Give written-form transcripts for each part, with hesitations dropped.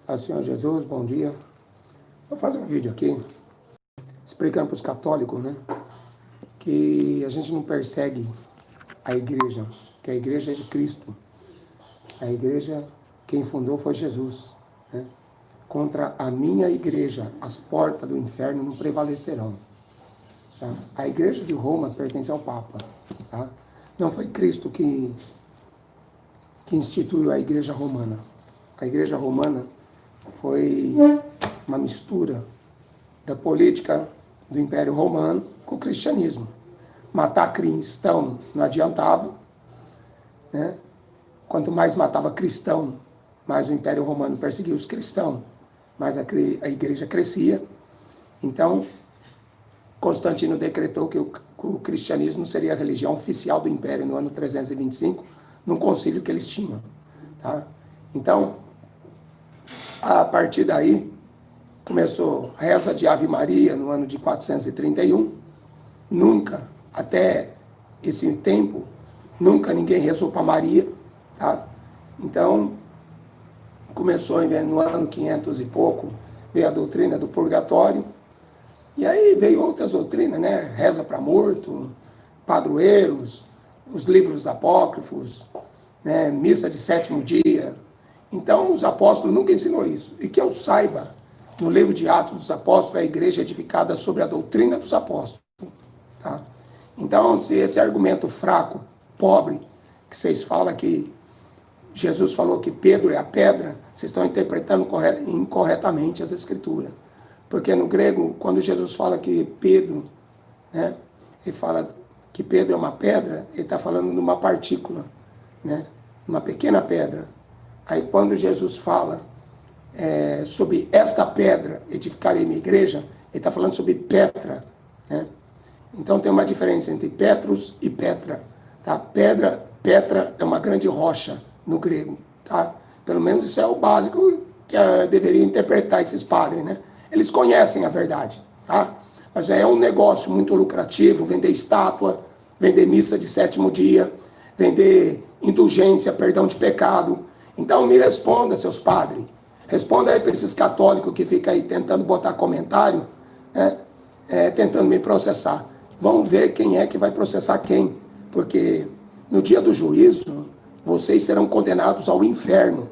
Ao Senhor Jesus, bom dia. Vou fazer um vídeo aqui, explicando para os católicos, né, que a gente não persegue a igreja, que a igreja é de Cristo. A igreja, quem fundou foi Jesus, né? Contra a minha igreja, as portas do inferno não prevalecerão. Tá? A igreja de Roma pertence ao Papa. Tá? Não foi Cristo que instituiu a igreja romana. A igreja romana foi uma mistura da política do Império Romano com o cristianismo. Matar cristão não adiantava, né? Quanto mais matava cristão, mais o Império Romano perseguia os cristãos, mais a igreja crescia. Então, Constantino decretou que o cristianismo seria a religião oficial do Império no ano 325, num concílio que eles tinham. Tá? Então, a partir daí, começou a reza de Ave Maria no ano de 431. Nunca, até esse tempo, nunca ninguém rezou para Maria. Tá? Então, começou no ano 500 e pouco, veio a doutrina do purgatório. E aí veio outras doutrinas, né? Reza para morto, padroeiros, os livros apócrifos, né? Missa de sétimo dia. Então, os apóstolos nunca ensinou isso. E que eu saiba, no livro de Atos dos Apóstolos, a igreja é edificada sobre a doutrina dos apóstolos. Tá? Então, se esse argumento fraco, pobre, que vocês falam que Jesus falou que Pedro é a pedra, vocês estão interpretando incorretamente as Escrituras. Porque no grego, quando Jesus fala que Pedro, né, ele fala que Pedro é uma pedra, ele está falando de uma partícula, né, uma pequena pedra. Aí quando Jesus fala sobre esta pedra, edificarei minha igreja, ele está falando sobre Petra. Né? Então tem uma diferença entre Petrus e Petra. Tá? Petra é uma grande rocha no grego. Tá? Pelo menos isso é o básico que deveria interpretar esses padres, né? Eles conhecem a verdade, tá? Mas é um negócio muito lucrativo, vender estátua, vender missa de sétimo dia, vender indulgência, perdão de pecado. Então me responda, seus padres. Responda aí para esses católicos que ficam aí tentando botar comentário, né? Tentando me processar. Vamos ver quem é que vai processar quem. Porque no dia do juízo, vocês serão condenados ao inferno.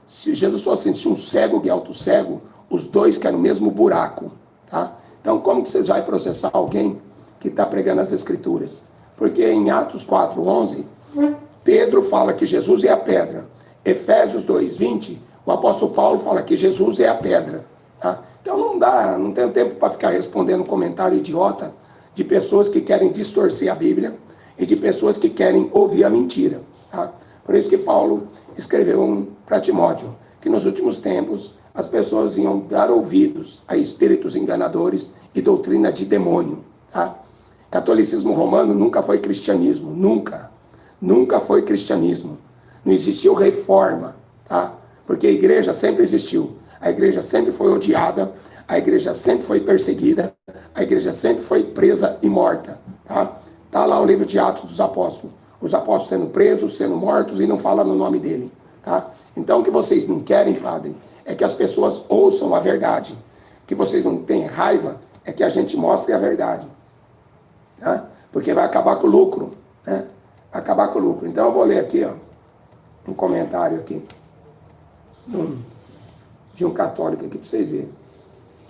Se Jesus falou assim, se um cego guiar outro cego, os dois querem o mesmo buraco, tá? Então, como que vocês vão processar alguém que está pregando as Escrituras? Porque em Atos 4:11, Pedro fala que Jesus é a pedra. Efésios 2:20, o apóstolo Paulo fala que Jesus é a pedra. Tá? Então, não tenho tempo para ficar respondendo comentário idiota de pessoas que querem distorcer a Bíblia e de pessoas que querem ouvir a mentira. Tá? Por isso que Paulo escreveu para Timóteo, que nos últimos tempos as pessoas iam dar ouvidos a espíritos enganadores e doutrina de demônio. Tá? Catolicismo romano nunca foi cristianismo, nunca foi cristianismo. Não existiu reforma, tá? Porque a igreja sempre existiu. A igreja sempre foi odiada, a igreja sempre foi perseguida, a igreja sempre foi presa e morta. Tá? Tá lá o livro de Atos dos Apóstolos. Os apóstolos sendo presos, sendo mortos e não falam no nome dele. Tá? Então o que vocês não querem, padre, é que as pessoas ouçam a verdade. O que vocês não têm raiva é que a gente mostre a verdade. Tá? Porque vai acabar com o lucro. Né? Vai acabar com o lucro. Então eu vou ler aqui, ó, um comentário aqui de um católico aqui para vocês verem.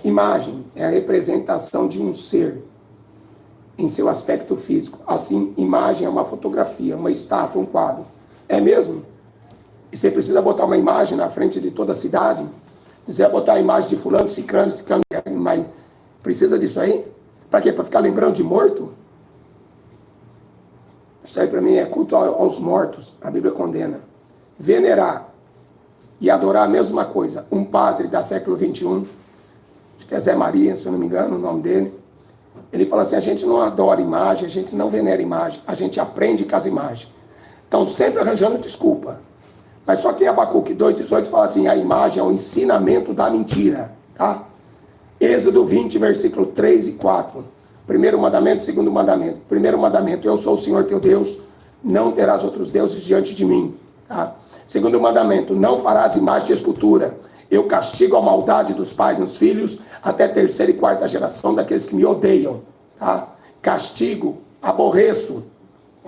Imagem é a representação de um ser em seu aspecto físico. Assim, imagem é uma fotografia, uma estátua, um quadro. É mesmo? E você precisa botar uma imagem na frente de toda a cidade? Precisa botar a imagem de fulano, ciclano, mas precisa disso aí? Para quê? Para ficar lembrando de morto? Isso aí para mim é culto aos mortos. A Bíblia condena. Venerar e adorar a mesma coisa. Um padre da século XXI, acho que é Zé Maria, se eu não me engano, o nome dele, ele fala assim, a gente não adora imagem, a gente não venera imagem, a gente aprende com as imagens. Estão sempre arranjando desculpa. Mas só que em Abacuque 2,18 fala assim, a imagem é o ensinamento da mentira. Tá? Êxodo 20, versículo 3 e 4. Primeiro mandamento, segundo mandamento. Primeiro mandamento, eu sou o Senhor teu Deus, não terás outros deuses diante de mim. Tá? Segundo mandamento, não farás imagem de escultura. Eu castigo a maldade dos pais nos filhos até terceira e quarta geração daqueles que me odeiam. Tá? Castigo, aborreço.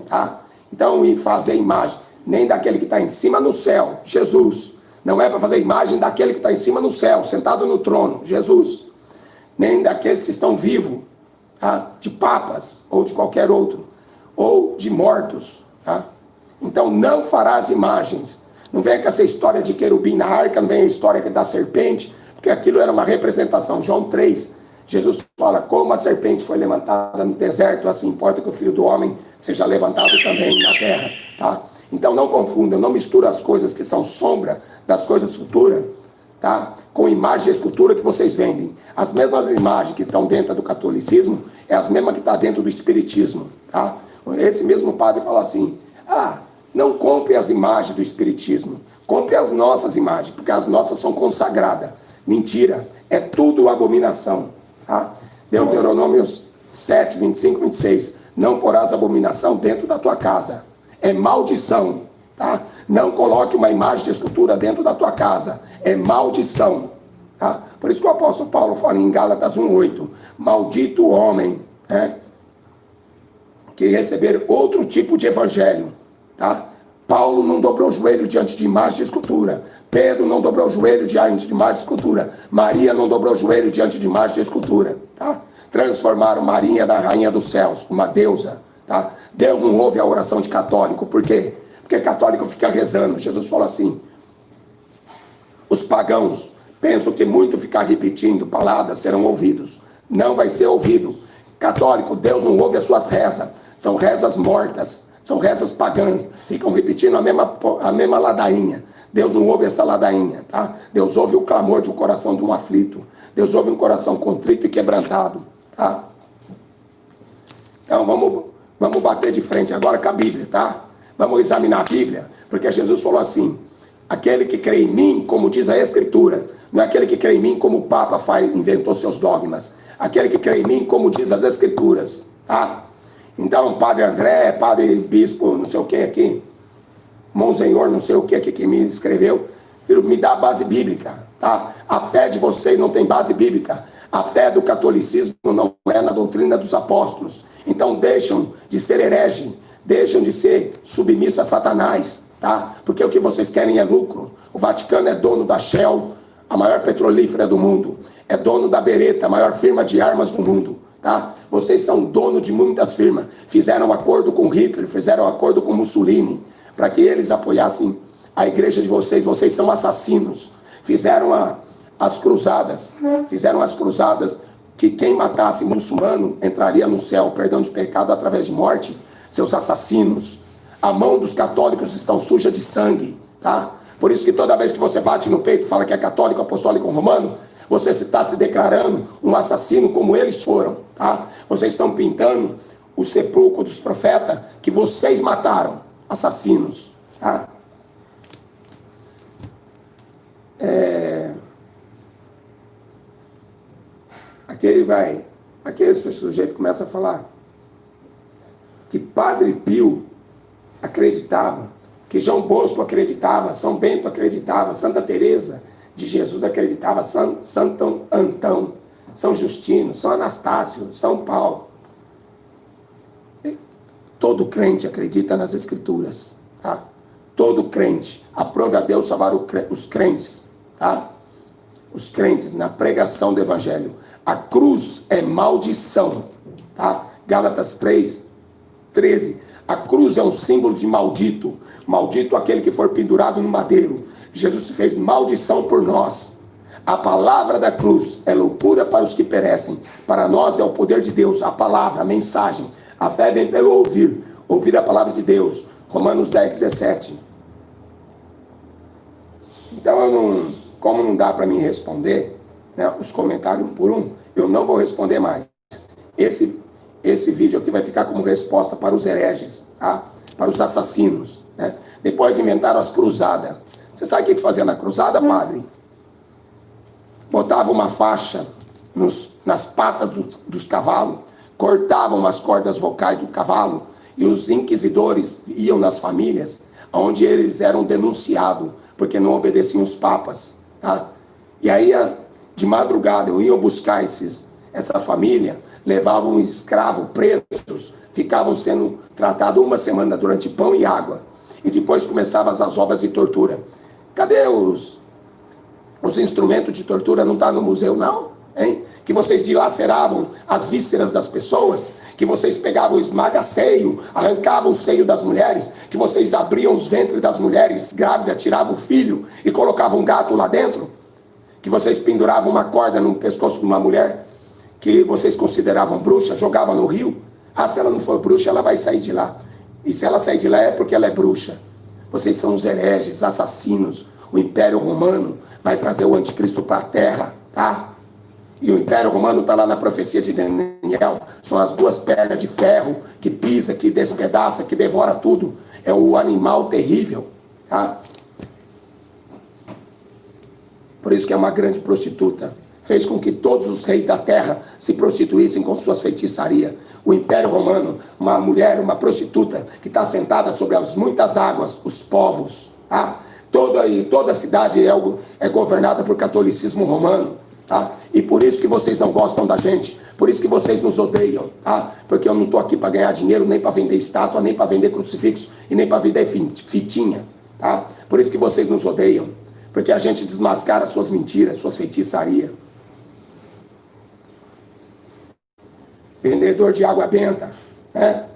Tá? Então, e fazer imagem, nem daquele que está em cima no céu, Jesus. Não é para fazer imagem daquele que está em cima no céu, sentado no trono, Jesus. Nem daqueles que estão vivos, tá? De papas ou de qualquer outro, ou de mortos. Tá? Então, não farás imagens. Não vem com essa história de querubim na arca, não vem a história da serpente, porque aquilo era uma representação. João 3, Jesus fala, como a serpente foi levantada no deserto, assim importa que o Filho do Homem seja levantado também na terra. Tá? Então não confundam, não misturem as coisas que são sombra das coisas futuras, tá? Com imagem e escultura que vocês vendem. As mesmas imagens que estão dentro do catolicismo, é as mesmas que estão dentro do espiritismo. Tá? Esse mesmo padre fala assim, não compre as imagens do espiritismo, compre as nossas imagens, porque as nossas são consagradas. Mentira, é tudo abominação. Tá? Deuteronômio 7, 25, 26. Não porás abominação dentro da tua casa. É maldição. Tá? Não coloque uma imagem de escultura dentro da tua casa. É maldição. Tá? Por isso que o apóstolo Paulo fala em Gálatas 1,8. Maldito o homem, né, que receber outro tipo de evangelho. Tá? Paulo não dobrou o joelho diante de imagem de escultura. Pedro não dobrou o joelho diante de imagem de escultura. Maria não dobrou o joelho diante de imagem de escultura. Tá? Transformaram Maria da rainha dos céus, uma deusa. Tá? Deus não ouve a oração de católico. Por quê? Porque católico fica rezando. Jesus fala assim, os pagãos pensam que muito ficar repetindo palavras serão ouvidos. Não vai ser ouvido. Católico, Deus não ouve as suas rezas. São rezas mortas. São rezas pagãs, ficam repetindo a mesma ladainha. Deus não ouve essa ladainha, tá? Deus ouve o clamor de um coração de um aflito. Deus ouve um coração contrito e quebrantado, tá? Então vamos bater de frente agora com a Bíblia, tá? Vamos examinar a Bíblia, porque Jesus falou assim, aquele que crê em mim, como diz a Escritura, não é aquele que crê em mim como o Papa inventou seus dogmas, aquele que crê em mim como diz as Escrituras, tá? Então, Padre André, Padre Bispo, não sei o que aqui, Monsenhor, não sei o que aqui que me escreveu, me dá a base bíblica, tá? A fé de vocês não tem base bíblica. A fé do catolicismo não é na doutrina dos apóstolos. Então, deixam de ser herege, deixam de ser submisso a Satanás, tá? Porque o que vocês querem é lucro. O Vaticano é dono da Shell, a maior petrolífera do mundo. É dono da Beretta, a maior firma de armas do mundo. Tá? Vocês são dono de muitas firmas. Fizeram acordo com Hitler, fizeram acordo com Mussolini, para que eles apoiassem a igreja de vocês. Vocês são assassinos. Fizeram as cruzadas. Fizeram as cruzadas que quem matasse muçulmano entraria no céu, perdão de pecado através de morte. Seus assassinos. A mão dos católicos estão suja de sangue. Tá? Por isso que toda vez que você bate no peito e fala que é católico, apostólico, romano, você está se declarando um assassino como eles foram, tá? Vocês estão pintando o sepulcro dos profetas que vocês mataram, assassinos, tá? Aqui esse sujeito começa a falar que Padre Pio acreditava, que João Bosco acreditava, São Bento acreditava, Santa Teresa de Jesus acreditava, Santo Antão, São Justino, São Anastácio, São Paulo. Todo crente acredita nas Escrituras, tá? Todo crente. Aprove a Deus salvar os crentes, tá? Os crentes na pregação do Evangelho. A cruz é maldição, tá? Gálatas 3, 13. A cruz é um símbolo de maldito. Maldito aquele que for pendurado no madeiro. Jesus se fez maldição por nós. A palavra da cruz é loucura para os que perecem. Para nós é o poder de Deus, a palavra, a mensagem. A fé vem pelo ouvir. Ouvir a palavra de Deus. Romanos 10, 17. Então, como não dá para mim responder, né, os comentários um por um, eu não vou responder mais. Esse vídeo aqui vai ficar como resposta para os hereges, tá? Para os assassinos, né? Depois inventaram as cruzadas. Você sabe o que fazia na cruzada, padre? Botava uma faixa nas patas dos cavalos, cortavam as cordas vocais do cavalo, e os inquisidores iam nas famílias, onde eles eram denunciados, porque não obedeciam os papas, tá? E aí, de madrugada, iam buscar essa família, levavam um escravo presos, ficavam sendo tratados uma semana durante pão e água. E depois começavam as obras de tortura. Cadê os instrumentos de tortura? Não está no museu, não? Hein? Que vocês dilaceravam as vísceras das pessoas, que vocês pegavam o esmaga-seio, arrancavam o seio das mulheres, que vocês abriam os ventres das mulheres grávidas, tiravam o filho e colocavam um gato lá dentro, que vocês penduravam uma corda no pescoço de uma mulher que vocês consideravam bruxa, jogavam no rio. Ah, se ela não for bruxa, ela vai sair de lá. E se ela sair de lá é porque ela é bruxa. Vocês são os hereges, assassinos. O Império Romano vai trazer o anticristo para a terra, tá? E o Império Romano está lá na profecia de Daniel. São as duas pernas de ferro que pisa, que despedaça, que devora tudo. É o animal terrível, tá? Por isso que é uma grande prostituta. Fez com que todos os reis da terra se prostituíssem com suas feitiçarias. O Império Romano, uma mulher, uma prostituta, que está sentada sobre as muitas águas, os povos, tá? Toda a cidade é governada por catolicismo romano, tá? E por isso que vocês não gostam da gente, por isso que vocês nos odeiam, tá? Porque eu não estou aqui para ganhar dinheiro, nem para vender estátua, nem para vender crucifixo e nem para vender fitinha, tá? Por isso que vocês nos odeiam, porque a gente desmascara suas mentiras, suas feitiçarias. Vendedor de água benta, né?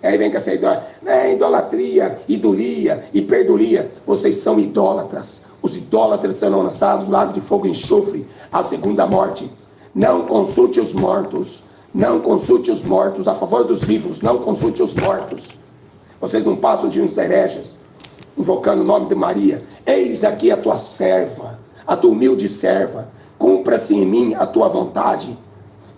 Aí vem com essa idolatria, idolia e perdulia. Vocês são idólatras. Os idólatras serão lançados no lago de fogo e enxofre, a segunda morte. Não consulte os mortos. Não consulte os mortos a favor dos vivos. Não consulte os mortos. Vocês não passam de uns hereges, invocando o nome de Maria. Eis aqui a tua serva, a tua humilde serva. Cumpra-se em mim a tua vontade.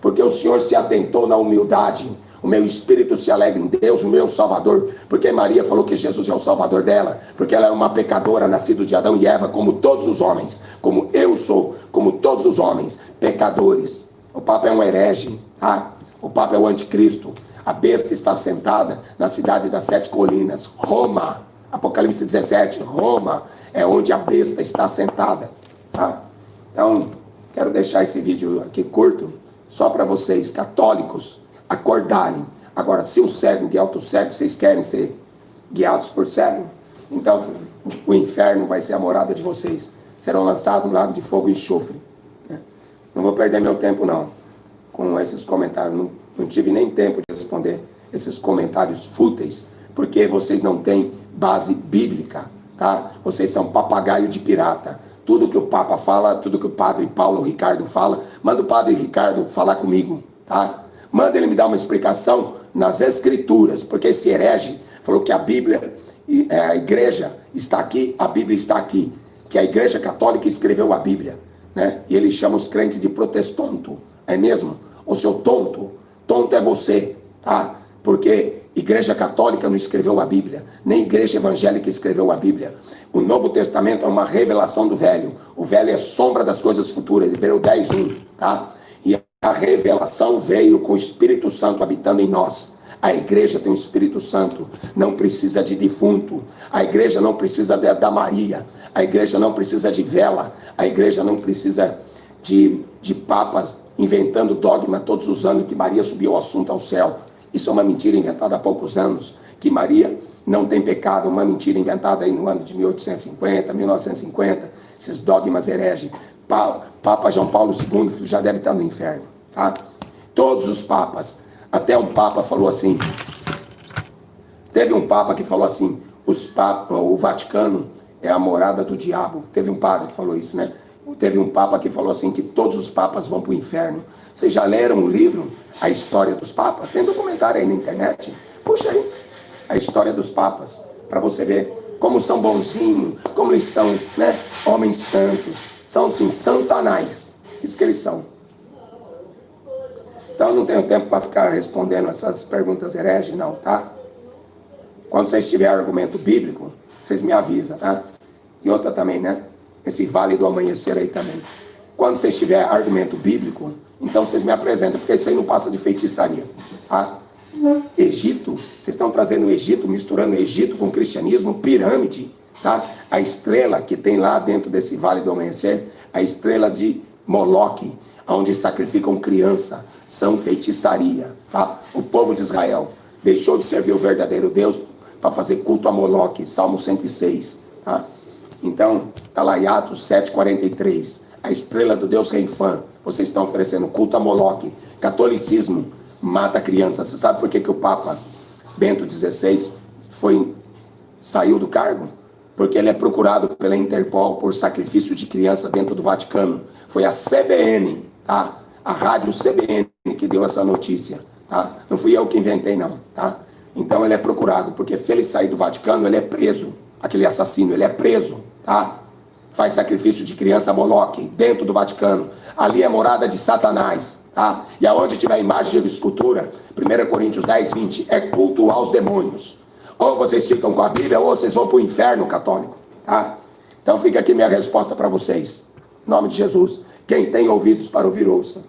Porque o Senhor se atentou na humildade. O meu espírito se alegra em Deus, o meu Salvador. Porque Maria falou que Jesus é o Salvador dela. Porque ela é uma pecadora, nascida de Adão e Eva, como todos os homens. Como eu sou, como todos os homens, pecadores. O Papa é um herege, tá? O Papa é o anticristo. A besta está sentada na cidade das 7 colinas. Roma, Apocalipse 17, Roma é onde a besta está sentada, tá? Então, quero deixar esse vídeo aqui curto, só para vocês, católicos, acordarem. Agora, se o cego guia outro cego, vocês querem ser guiados por cego? Então, o inferno vai ser a morada de vocês. Serão lançados no lago de fogo e enxofre. Não vou perder meu tempo, não, com esses comentários. Não tive nem tempo de responder esses comentários fúteis, porque vocês não têm base bíblica, tá? Vocês são papagaio de pirata. Tudo que o Papa fala, tudo que o Padre Paulo Ricardo fala, manda o Padre Ricardo falar comigo, tá? Manda ele me dar uma explicação nas Escrituras, porque esse herege falou que a Bíblia, a igreja está aqui, a Bíblia está aqui, que a Igreja Católica escreveu a Bíblia, né? E ele chama os crentes de protestanto, é mesmo? Ô seu tonto, tonto é você, tá? Porque Igreja Católica não escreveu a Bíblia, nem Igreja Evangélica escreveu a Bíblia. O Novo Testamento é uma revelação do Velho. O Velho é sombra das coisas futuras, Hebreus 10:1, tá? E a revelação veio com o Espírito Santo habitando em nós. A igreja tem o Espírito Santo, não precisa de defunto. A igreja não precisa da Maria. A igreja não precisa de vela. A igreja não precisa de papas inventando dogma todos os anos que Maria subiu o assunto ao céu. Isso é uma mentira inventada há poucos anos, que Maria não tem pecado, uma mentira inventada aí no ano de 1850, 1950, esses dogmas hereges. Papa João Paulo II já deve estar no inferno, tá? Todos os papas, até um papa falou assim, teve um papa que falou assim, o Vaticano é a morada do diabo. Teve um padre que falou isso, né? Teve um papa que falou assim, que todos os papas vão para o inferno. Vocês já leram o livro, A História dos Papas? Tem documentário aí na internet. Puxa aí, A História dos Papas, para você ver como são bonzinhos, como eles são, né? Homens santos. São, sim, santanás. Isso que eles são. Então, eu não tenho tempo para ficar respondendo essas perguntas hereges, não, tá? Quando vocês tiverem argumento bíblico, vocês me avisam, tá? E outra também, né? Esse vale do amanhecer aí também. Quando vocês tiverem argumento bíblico, então vocês me apresentam, porque isso aí não passa de feitiçaria, tá? Egito, vocês estão trazendo o Egito, misturando o Egito com o cristianismo, pirâmide, tá? A estrela que tem lá dentro desse Vale do Amanhecer, a estrela de Moloque, onde sacrificam criança, são feitiçaria, tá? O povo de Israel deixou de servir o verdadeiro Deus para fazer culto a Moloque, Salmo 106, tá? Então, está lá em Atos 7,43, a estrela do Deus Renfã, vocês estão oferecendo culto a Moloque, catolicismo, mata criança. Você sabe por que o Papa Bento XVI saiu do cargo? Porque ele é procurado pela Interpol por sacrifício de criança dentro do Vaticano. Foi a CBN, tá? A rádio CBN que deu essa notícia, tá? Não fui eu que inventei, não, tá? Então ele é procurado, porque se ele sair do Vaticano, ele é preso. Aquele assassino, ele é preso, tá? Faz sacrifício de criança a Moloque, dentro do Vaticano. Ali é morada de Satanás, tá? E aonde tiver imagem de escultura, 1 Coríntios 10, 20, é culto aos demônios. Ou vocês ficam com a Bíblia, ou vocês vão para o inferno católico, tá? Então fica aqui minha resposta para vocês. Em nome de Jesus, quem tem ouvidos para ouvir, ouça.